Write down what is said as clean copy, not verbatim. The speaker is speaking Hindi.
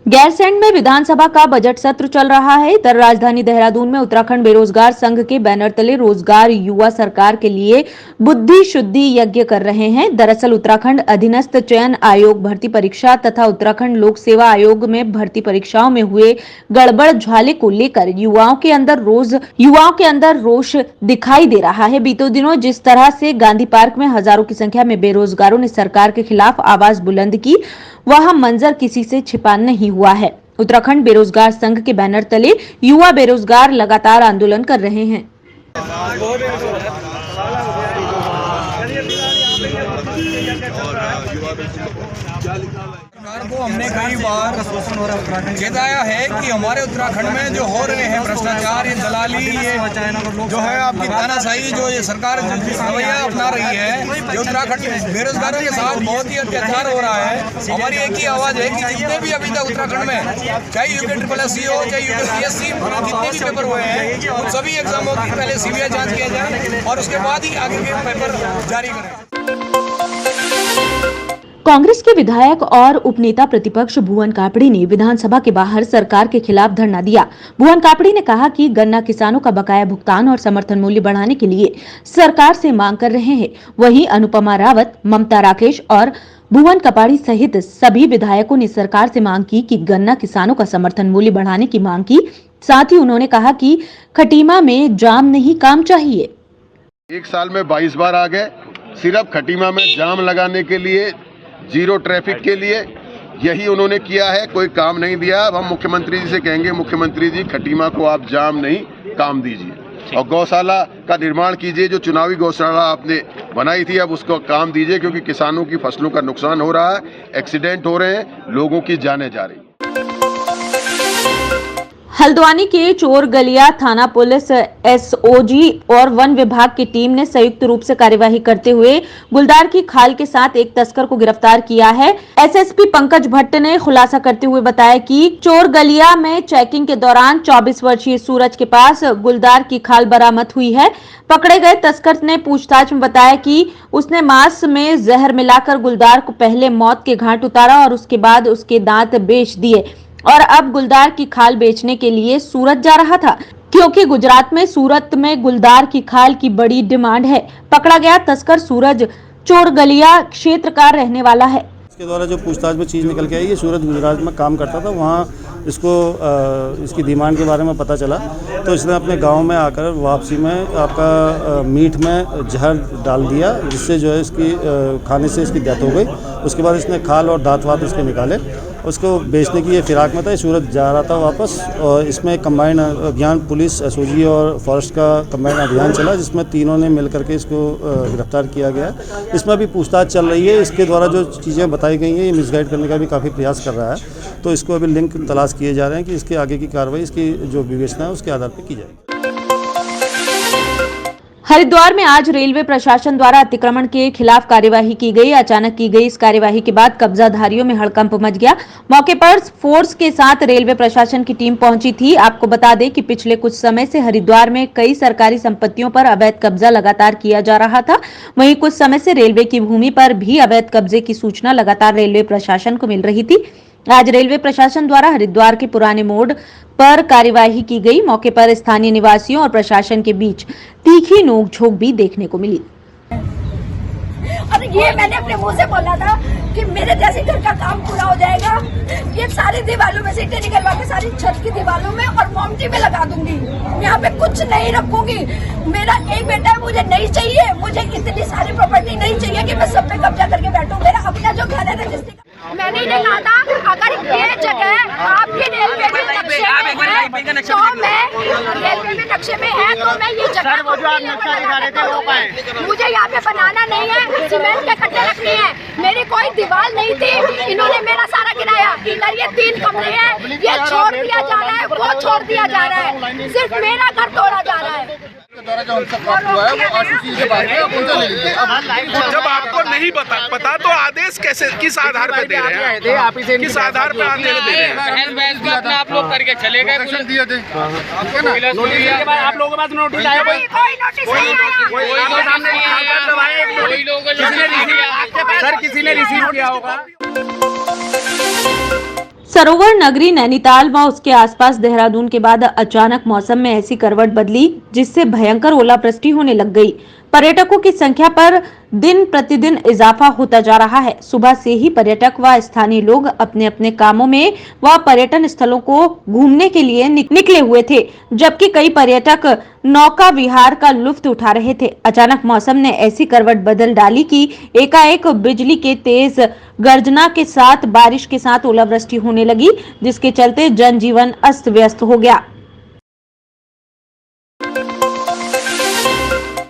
गैरसैंण में विधानसभा का बजट सत्र चल रहा है। इधर राजधानी देहरादून में उत्तराखंड बेरोजगार संघ के बैनर तले रोजगार युवा सरकार के लिए बुद्धि शुद्धि यज्ञ कर रहे हैं। दरअसल उत्तराखंड अधीनस्थ चयन आयोग भर्ती परीक्षा तथा उत्तराखंड लोक सेवा आयोग में भर्ती परीक्षाओं में हुए गड़बड़ झाले को लेकर युवाओं के अंदर रोष दिखाई दे रहा है। बीते दिनों जिस तरह से गांधी पार्क में हजारों की संख्या में बेरोजगारों ने सरकार के खिलाफ आवाज बुलंद की, वह मंजर किसी से छिपा नहीं हुआ है। उत्तराखंड बेरोजगार संघ के बैनर तले युवा बेरोजगार लगातार आंदोलन कर रहे हैं। सरकार को हमने कई बार बताया है कि हमारे उत्तराखंड में जो हो रहे हैं भ्रष्टाचार, ये दलाली, ये जो है आपकी तानाशाही, जो ये सरकार रवैया अपना रही है, जो उत्तराखंड बेरोजगारों के साथ बहुत ही अत्याचार हो रहा है। हमारी एक ही आवाज़ है कि जितने भी अभी तक उत्तराखंड में चाहे UPSSC हो, चाहे UPSC जितने भी पेपर हुए हैं, उन सभी एग्जामों की पहले CBI जाँच किया जाए और उसके बाद ही आगे के पेपर जारी करें। कांग्रेस के विधायक और उपनेता प्रतिपक्ष भुवन कापड़ी ने विधानसभा के बाहर सरकार के खिलाफ धरना दिया। भुवन कापड़ी ने कहा कि गन्ना किसानों का बकाया भुगतान और समर्थन मूल्य बढ़ाने के लिए सरकार से मांग कर रहे हैं। वहीं अनुपमा रावत, ममता राकेश और भुवन कापड़ी सहित सभी विधायकों ने सरकार से मांग की कि गन्ना किसानों का समर्थन मूल्य बढ़ाने की मांग की। साथ ही उन्होंने कहा कि खटीमा में जाम नहीं, काम चाहिए। एक साल में 22 बार आ गए, सिर्फ खटीमा में जाम लगाने के लिए, जीरो ट्रैफिक के लिए, यही उन्होंने किया है, कोई काम नहीं दिया। अब हम मुख्यमंत्री जी से कहेंगे, मुख्यमंत्री जी खटीमा को आप जाम नहीं, काम दीजिए और गौशाला का निर्माण कीजिए। जो चुनावी गौशाला आपने बनाई थी, अब उसको काम दीजिए, क्योंकि किसानों की फसलों का नुकसान हो रहा है, एक्सीडेंट हो रहे हैं, लोगों की जानें जा रही। हल्द्वानी के चोरगलिया थाना पुलिस, SOG और वन विभाग की टीम ने संयुक्त रूप से कार्यवाही करते हुए गुलदार की खाल के साथ एक तस्कर को गिरफ्तार किया है। SSP पंकज भट्ट ने खुलासा करते हुए बताया कि चोरगलिया में चेकिंग के दौरान 24 वर्षीय सूरज के पास गुलदार की खाल बरामद हुई है। पकड़े गए तस्कर ने पूछताछ में बताया कि उसने मांस में जहर मिलाकर गुलदार को पहले मौत के घाट उतारा और उसके बाद उसके दांत बेच दिए और अब गुलदार की खाल बेचने के लिए सूरत जा रहा था, क्योंकि गुजरात में सूरत में गुलदार की खाल की बड़ी डिमांड है। पकड़ा गया तस्कर सूरज चोरगलिया क्षेत्र का रहने वाला है। इसके द्वारा जो पूछताछ में चीज़ निकल के आई, ये सूरत गुजरात में काम करता था, वहाँ इसको इसकी डिमांड के बारे में पता चला, तो इसने अपने गांव में आकर वापसी में आपका मीट में जहर डाल दिया, जिससे जो है इसकी खाने से इसकी डेथ हो गई। उसके बाद इसने खाल और दांत वात इसके निकाले, उसको बेचने की ये फिराक में था। ये सूरत जा रहा था वापस, और इसमें कंबाइंड अभियान पुलिस, SOG और फॉरेस्ट का कंबाइंड अभियान चला, जिसमें तीनों ने मिलकर के इसको गिरफ्तार किया गया। इसमें अभी पूछताछ चल रही है। इसके द्वारा जो चीज़ें बताई गई हैं, ये मिसगाइड करने का भी काफ़ी प्रयास कर रहा है, तो इसको अभी लिंक तलाश किए जा रहे हैं कि इसके आगे की कार्रवाई, इसकी जो विवेचना है उसके आधार पर की जाएगी। हरिद्वार में आज रेलवे प्रशासन द्वारा अतिक्रमण के खिलाफ कार्यवाही की गई। अचानक की गई इस कार्यवाही के बाद कब्जाधारियों में हड़कंप मच गया। मौके पर फोर्स के साथ रेलवे प्रशासन की टीम पहुंची थी। आपको बता दें कि पिछले कुछ समय से हरिद्वार में कई सरकारी संपत्तियों पर अवैध कब्जा लगातार किया जा रहा था। वहीं कुछ समय से रेलवे की भूमि पर भी अवैध कब्जे की सूचना लगातार रेलवे प्रशासन को मिल रही थी। आज रेलवे प्रशासन द्वारा हरिद्वार के पुराने मोड़ पर कार्यवाही की गई। मौके पर स्थानीय निवासियों और प्रशासन के बीच तीखी नोकझोंक भी देखने को मिली। और ये मैंने अपने मुंह से बोला था कि मेरे जैसे घर का काम पूरा हो जाएगा। ये सारी दीवारों में से ईंटें निकलवा के सारी छत की दीवारों में और मोमटी में लगा दूंगी। यहाँ पे कुछ नहीं रखूंगी। मेरा एक बेटा है, मुझे नहीं चाहिए। मुझे इतनी सारी प्रॉपर्टी नहीं चाहिए कि मैं सब पे कब्जा करके बैठूं। मेरा अपना जो घर है रजिस्ट्री, मैंने इन्हें कहा था अगर ये जगह आपके रेलवे में नक्शे में है, तो मैं रेलवे में नक्शे में है तो मैं ये जगह मुझे यहाँ पे बनाना नहीं है, सीमेंट के कट्टे रखनी है। मेरी कोई दीवार नहीं थी, इन्होंने मेरा सारा गिराया। इधर ये 3 कमरे हैं, ये छोड़ दिया जा रहा है, वो छोड़ दिया जा रहा है, सिर्फ मेरा घर तोड़ा जा रहा है। द्वारा जो उनसे प्राप्त हुआ है वो आशीष से बात है, उनसे ले लीजिए। जब आपको नहीं पता तो आदेश कैसे, किस आधार पर दे रहे हैं? किस आधार पर आदेश दे रहे हैं? आप लोग करके चले गए, दिए थे आप लोगों के पास नोटिस आया? कोई नोटिस नहीं आया। सर किसी ने रिसीव किया होगा। सरोवर नगरी नैनीताल व उसके आसपास देहरादून के बाद अचानक मौसम में ऐसी करवट बदली जिससे भयंकर ओलावृष्टि होने लग गई। पर्यटकों की संख्या पर दिन प्रतिदिन इजाफा होता जा रहा है। सुबह से ही पर्यटक व स्थानीय लोग अपने अपने कामों में व पर्यटन स्थलों को घूमने के लिए निकले हुए थे, जबकि कई पर्यटक नौका विहार का लुत्फ उठा रहे थे। अचानक मौसम ने ऐसी करवट बदल डाली कि एकाएक बिजली के तेज गर्जना के साथ बारिश के साथ ओलावृष्टि होने लगी, जिसके चलते जनजीवन अस्त व्यस्त हो गया।